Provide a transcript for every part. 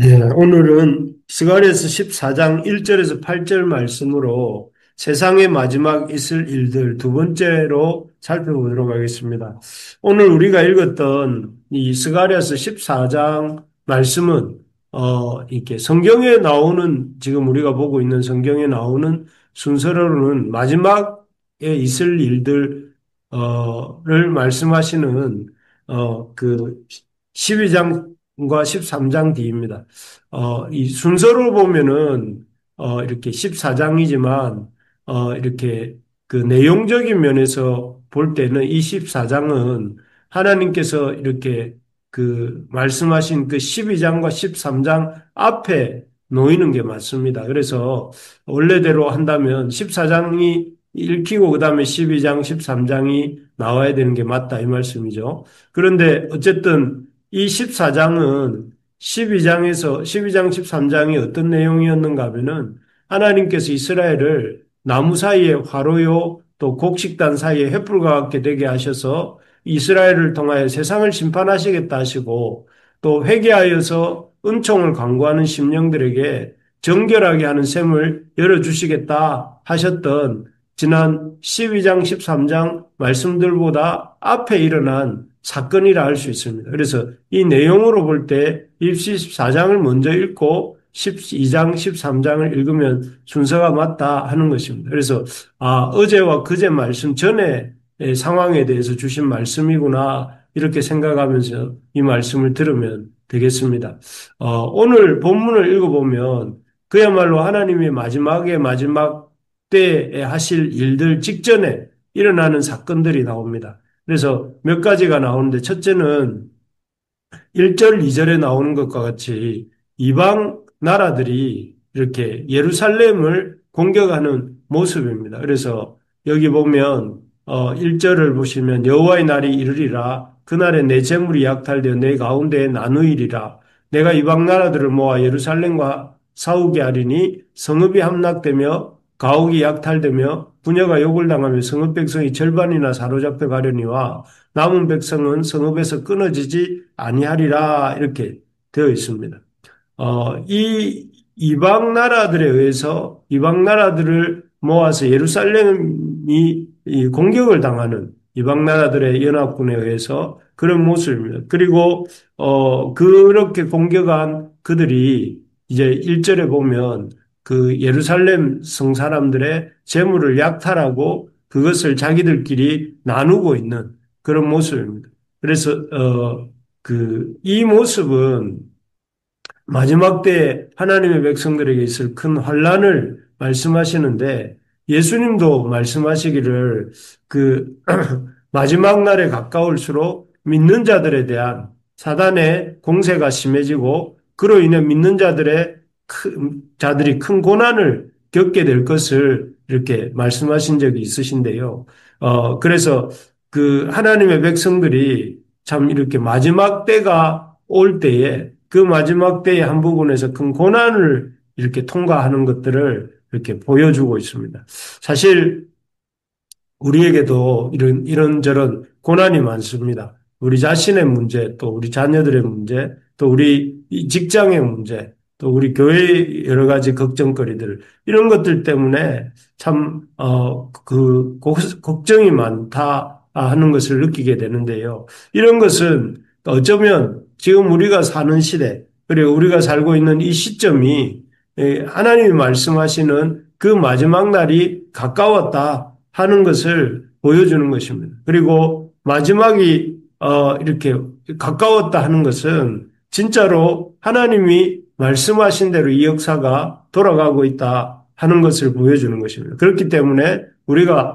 네, 오늘은 스가랴서 14장 1절에서 8절 말씀으로 세상의 마지막 있을 일들 두 번째로 살펴보도록 하겠습니다. 오늘 우리가 읽었던 이 스가랴서 14장 말씀은 이렇게 성경에 나오는 지금 우리가 보고 있는 성경에 나오는 순서로는 마지막에 있을 일들을 말씀하시는 그 12장과 13장 뒤입니다. 이 순서로 보면은, 이렇게 14장이지만, 이렇게 그 내용적인 면에서 볼 때는 이 14장은 하나님께서 이렇게 그 말씀하신 그 12장과 13장 앞에 놓이는 게 맞습니다. 그래서 원래대로 한다면 14장이 읽히고 그 다음에 12장, 13장이 나와야 되는 게 맞다 이 말씀이죠. 그런데 어쨌든 이 14장은 12장, 13장이 어떤 내용이었는가 하면은 하나님께서 이스라엘을 나무 사이에 화로요 또 곡식단 사이에 횃불과 같게 되게 하셔서 이스라엘을 통하여 세상을 심판하시겠다 하시고 또 회개하여서 은총을 강구하는 심령들에게 정결하게 하는 셈을 열어주시겠다 하셨던 지난 12장, 13장 말씀들보다 앞에 일어난 사건이라 할 수 있습니다. 그래서 이 내용으로 볼 때 14장을 먼저 읽고 12장, 13장을 읽으면 순서가 맞다 하는 것입니다. 그래서 어제와 그제 말씀 전에 상황에 대해서 주신 말씀이구나 이렇게 생각하면서 이 말씀을 들으면 되겠습니다. 오늘 본문을 읽어보면 그야말로 하나님이 마지막에 마지막 때에 하실 일들 직전에 일어나는 사건들이 나옵니다. 그래서 몇 가지가 나오는데 첫째는 1절, 2절에 나오는 것과 같이 이방 나라들이 이렇게 예루살렘을 공격하는 모습입니다. 그래서 여기 보면 1절을 보시면 여호와의 날이 이르리라 그날에 내 재물이 약탈되어 내 가운데에 나누이리라 내가 이방 나라들을 모아 예루살렘과 싸우게 하리니 성읍이 함락되며 가옥이 약탈되며 부녀가 욕을 당하며 성읍 백성이 절반이나 사로잡혀 가려니와 남은 백성은 성읍에서 끊어지지 아니하리라 이렇게 되어 있습니다. 이 이방 나라들에 의해서 이방 나라들을 모아서 예루살렘이 이 공격을 당하는 이방 나라들의 연합군에 의해서 그런 모습입니다. 그리고 그렇게 공격한 그들이 이제 1절에 보면 그 예루살렘 성 사람들의 재물을 약탈하고 그것을 자기들끼리 나누고 있는 그런 모습입니다. 그래서 이 모습은 마지막 때 하나님의 백성들에게 있을 큰 환란을 말씀하시는데 예수님도 말씀하시기를 그 마지막 날에 가까울수록 믿는 자들에 대한 사단의 공세가 심해지고 그로 인해 믿는 자들이 큰 고난을 겪게 될 것을 이렇게 말씀하신 적이 있으신데요. 그래서 그 하나님의 백성들이 참 이렇게 마지막 때가 올 때에 그 마지막 때의 한 부분에서 큰 고난을 이렇게 통과하는 것들을 이렇게 보여주고 있습니다. 사실 우리에게도 이런저런 고난이 많습니다. 우리 자신의 문제, 또 우리 자녀들의 문제, 또 우리 직장의 문제, 또 우리 교회의 여러 가지 걱정거리들, 이런 것들 때문에 참, 걱정이 많다 하는 것을 느끼게 되는데요. 이런 것은 어쩌면 지금 우리가 사는 시대, 그리고 우리가 살고 있는 이 시점이 하나님이 말씀하시는 그 마지막 날이 가까웠다 하는 것을 보여주는 것입니다. 그리고 마지막이 이렇게 가까웠다 하는 것은 진짜로 하나님이 말씀하신 대로 이 역사가 돌아가고 있다 하는 것을 보여주는 것입니다. 그렇기 때문에 우리가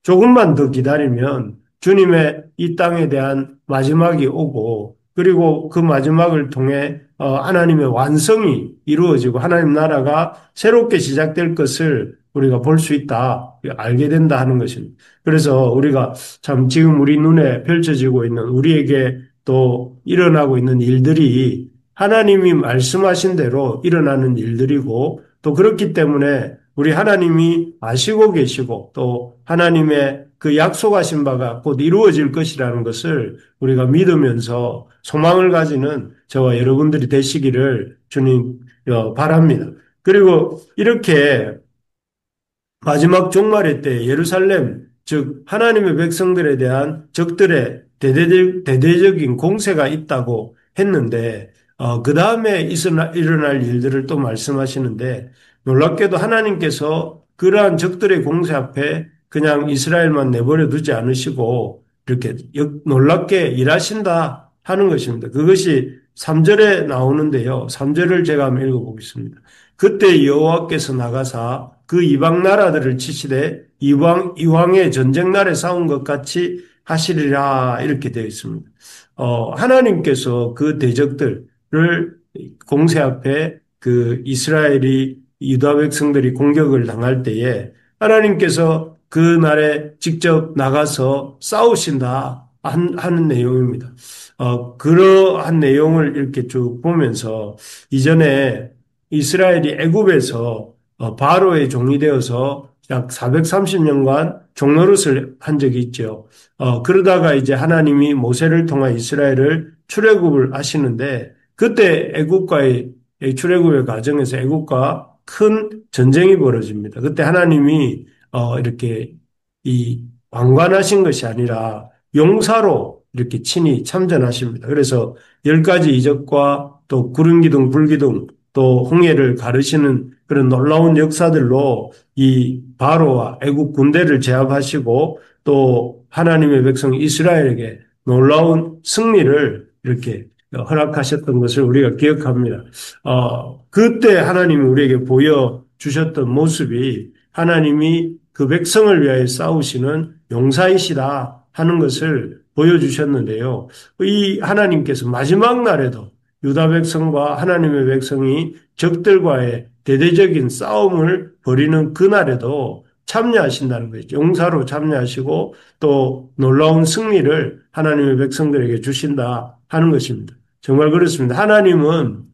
조금만 더 기다리면 주님의 이 땅에 대한 마지막이 오고 그리고 그 마지막을 통해 하나님의 완성이 이루어지고 하나님 나라가 새롭게 시작될 것을 우리가 볼 수 있다, 알게 된다 하는 것입니다. 그래서 우리가 참 지금 우리 눈에 펼쳐지고 있는 우리에게 또 일어나고 있는 일들이 하나님이 말씀하신 대로 일어나는 일들이고 또 그렇기 때문에 우리 하나님이 아시고 계시고 또 하나님의 그 약속하신 바가 곧 이루어질 것이라는 것을 우리가 믿으면서 소망을 가지는 저와 여러분들이 되시기를 주님 바랍니다. 그리고 이렇게 마지막 종말의 때 예루살렘, 즉 하나님의 백성들에 대한 적들의 대대적인 공세가 있다고 했는데 그 다음에 일어날 일들을 또 말씀하시는데 놀랍게도 하나님께서 그러한 적들의 공세 앞에 그냥 이스라엘만 내버려 두지 않으시고 이렇게 놀랍게 일하신다 하는 것입니다. 그것이 3절에 나오는데요. 3절을 제가 한번 읽어보겠습니다. 그때 여호와께서 나가사 그 이방 나라들을 치시되 이왕의 전쟁 날에 싸운 것 같이 하시리라 이렇게 되어 있습니다. 하나님께서 그 대적들을 공세 앞에 그 이스라엘이 유다 백성들이 공격을 당할 때에 하나님께서 그 날에 직접 나가서 싸우신다 하는 내용입니다. 그러한 내용을 이렇게 쭉 보면서 이전에 이스라엘이 애굽에서 바로의 종이 되어서 약 430년간 종노릇을 한 적이 있죠. 그러다가 이제 하나님이 모세를 통해 이스라엘을 출애굽을 하시는데 그때 애굽과의 출애굽의 과정에서 애굽과 큰 전쟁이 벌어집니다. 그때 하나님이 이렇게 이 방관하신 것이 아니라 용사로 이렇게 친히 참전하십니다. 그래서 10가지 이적과 또 구름 기둥, 불 기둥, 또 홍해를 가르시는 그런 놀라운 역사들로 이 바로와 애국 군대를 제압하시고 또 하나님의 백성 이스라엘에게 놀라운 승리를 이렇게 허락하셨던 것을 우리가 기억합니다. 그때 하나님이 우리에게 보여주셨던 모습이 하나님이 그 백성을 위하여 싸우시는 용사이시다 하는 것을 보여주셨는데요. 이 하나님께서 마지막 날에도 유다 백성과 하나님의 백성이 적들과의 대대적인 싸움을 벌이는 그날에도 참여하신다는 거죠. 용사로 참여하시고 또 놀라운 승리를 하나님의 백성들에게 주신다 하는 것입니다. 정말 그렇습니다. 하나님은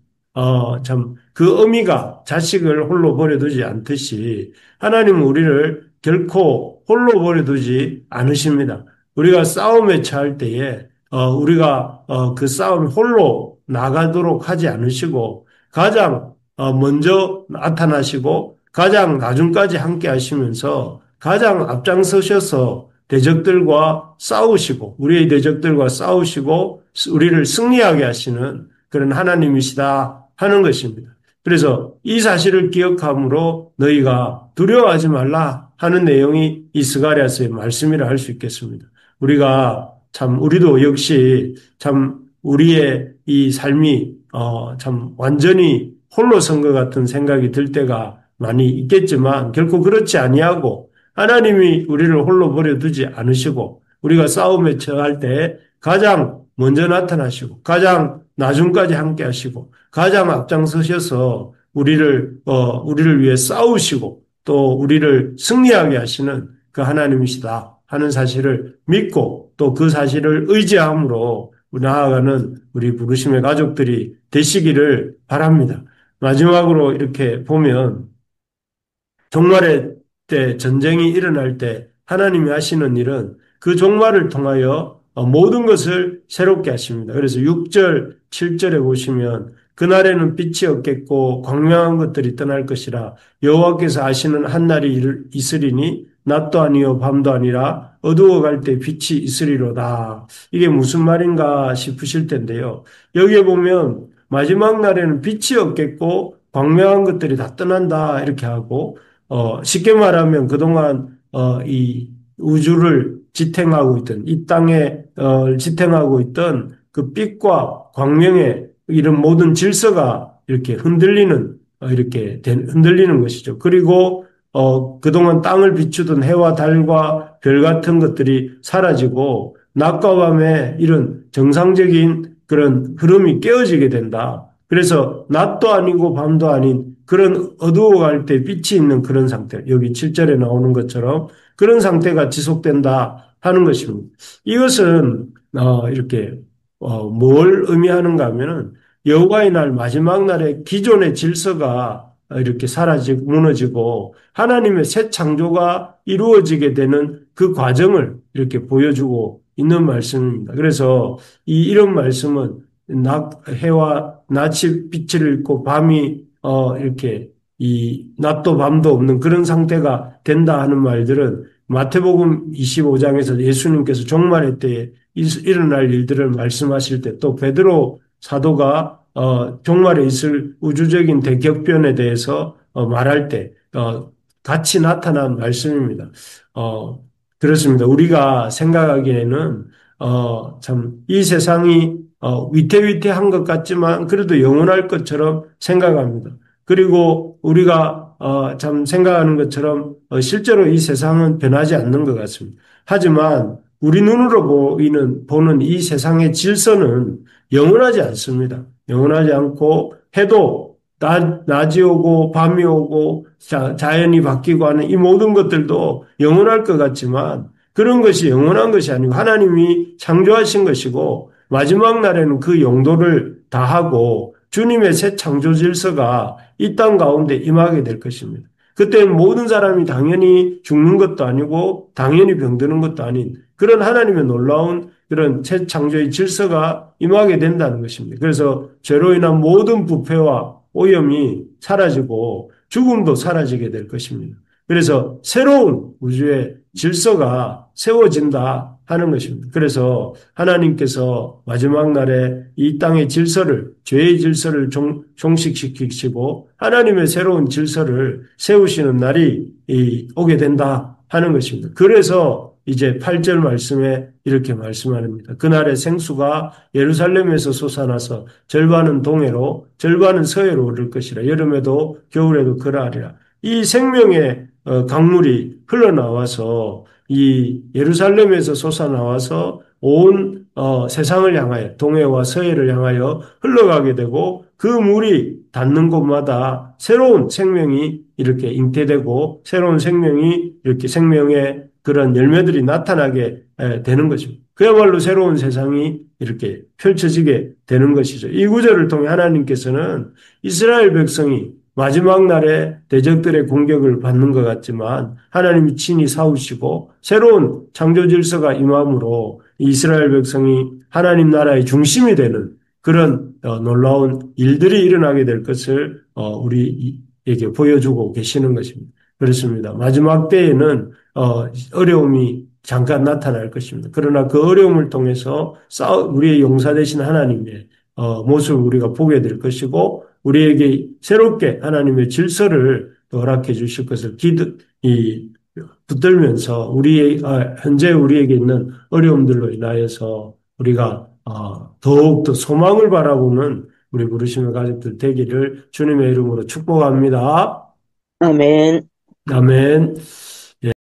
참 그 어미가 자식을 홀로 버려두지 않듯이 하나님은 우리를 결코 홀로 버려두지 않으십니다. 우리가 싸움에 처할 때에 우리가 그 싸움 홀로 나가도록 하지 않으시고 가장 먼저 나타나시고 가장 나중까지 함께 하시면서 가장 앞장서셔서 대적들과 싸우시고 우리의 대적들과 싸우시고 우리를 승리하게 하시는 그런 하나님이시다 하는 것입니다. 그래서 이 사실을 기억함으로 너희가 두려워하지 말라 하는 내용이 이 스가랴서의 말씀이라 할 수 있겠습니다. 우리가 참 우리도 역시 참 우리의 이 삶이 참 완전히 홀로 선 것 같은 생각이 들 때가 많이 있겠지만 결코 그렇지 아니하고 하나님이 우리를 홀로 버려두지 않으시고 우리가 싸움에 처할 때 가장 먼저 나타나시고 가장 나중까지 함께 하시고 가장 앞장서셔서 우리를 위해 싸우시고 또 우리를 승리하게 하시는 그 하나님이시다 하는 사실을 믿고 또 그 사실을 의지함으로 나아가는 우리 부르심의 가족들이 되시기를 바랍니다. 마지막으로 이렇게 보면 종말의 때 전쟁이 일어날 때 하나님이 하시는 일은 그 종말을 통하여 모든 것을 새롭게 하십니다. 그래서 6절, 7절에 보시면 그날에는 빛이 없겠고 광명한 것들이 떠날 것이라 여호와께서 아시는 한 날이 있으리니 낮도 아니요 밤도 아니라 어두워갈 때 빛이 있으리로다. 이게 무슨 말인가 싶으실 텐데요. 여기에 보면 마지막 날에는 빛이 없겠고 광명한 것들이 다 떠난다 이렇게 하고 쉽게 말하면 그동안 이 우주를 지탱하고 있던 이 땅에 지탱하고 있던 그 빛과 광명의 이런 모든 질서가 이렇게 흔들리는 것이죠. 그리고 그동안 땅을 비추던 해와 달과 별 같은 것들이 사라지고 낮과 밤의 이런 정상적인 그런 흐름이 깨어지게 된다. 그래서 낮도 아니고 밤도 아닌 그런 어두워갈 때 빛이 있는 그런 상태, 여기 7절에 나오는 것처럼 그런 상태가 지속된다 하는 것입니다. 이것은 이렇게 뭘 의미하는가 하면은 여호와의 날 마지막 날에 기존의 질서가 이렇게 사라지고 무너지고 하나님의 새 창조가 이루어지게 되는 그 과정을 이렇게 보여주고 있는 말씀입니다. 그래서 이런 말씀은 해와 낮이 빛을 잃고 밤이 이렇게 이 낮도 밤도 없는 그런 상태가 된다 하는 말들은 마태복음 25장에서 예수님께서 종말의 때에 일어날 일들을 말씀하실 때 또 베드로 사도가 종말에 있을 우주적인 대격변에 대해서 말할 때 같이 나타난 말씀입니다. 어, 그렇습니다. 우리가 생각하기에는 참 이 세상이 위태위태한 것 같지만 그래도 영원할 것처럼 생각합니다. 그리고 우리가 참 생각하는 것처럼 실제로 이 세상은 변하지 않는 것 같습니다. 하지만 우리 눈으로 보는 이 세상의 질서는 영원하지 않습니다. 영원하지 않고 해도 낮이 오고 밤이 오고 자연이 바뀌고 하는 이 모든 것들도 영원할 것 같지만 그런 것이 영원한 것이 아니고 하나님이 창조하신 것이고 마지막 날에는 그 용도를 다하고 주님의 새 창조 질서가 이 땅 가운데 임하게 될 것입니다. 그때 모든 사람이 당연히 죽는 것도 아니고 당연히 병드는 것도 아닌 그런 하나님의 놀라운 그런 새 창조의 질서가 임하게 된다는 것입니다. 그래서 죄로 인한 모든 부패와 오염이 사라지고 죽음도 사라지게 될 것입니다. 그래서 새로운 우주의 질서가 세워진다 하는 것입니다. 그래서 하나님께서 마지막 날에 이 땅의 질서를, 죄의 질서를 종식시키시고 하나님의 새로운 질서를 세우시는 날이 오게 된다 하는 것입니다. 그래서 이제 8절 말씀에 이렇게 말씀합니다. 그날의 생수가 예루살렘에서 솟아나서 절반은 동해로 절반은 서해로 오를 것이라. 여름에도 겨울에도 그러하리라. 이 생명의 강물이 흘러나와서 이 예루살렘에서 솟아나와서 온 세상을 향하여 동해와 서해를 향하여 흘러가게 되고 그 물이 닿는 곳마다 새로운 생명이 이렇게 잉태되고 새로운 생명이 이렇게 생명의 그런 열매들이 나타나게 되는 것입니다. 그야말로 새로운 세상이 이렇게 펼쳐지게 되는 것이죠. 이 구절을 통해 하나님께서는 이스라엘 백성이 마지막 날에 대적들의 공격을 받는 것 같지만 하나님이 친히 싸우시고 새로운 창조 질서가 임함으로 이스라엘 백성이 하나님 나라의 중심이 되는 그런 놀라운 일들이 일어나게 될 것을 우리에게 보여주고 계시는 것입니다. 그렇습니다. 마지막 때에는 어려움이 잠깐 나타날 것입니다. 그러나 그 어려움을 통해서 우리의 용사 되신 하나님의 모습을 우리가 보게 될 것이고 우리에게 새롭게 하나님의 질서를 허락해 주실 것을 붙들면서 현재 우리에게 있는 어려움들로 인하여서 우리가 더욱더 소망을 바라보는 우리 부르심의 가족들 되기를 주님의 이름으로 축복합니다. 아멘. 아멘.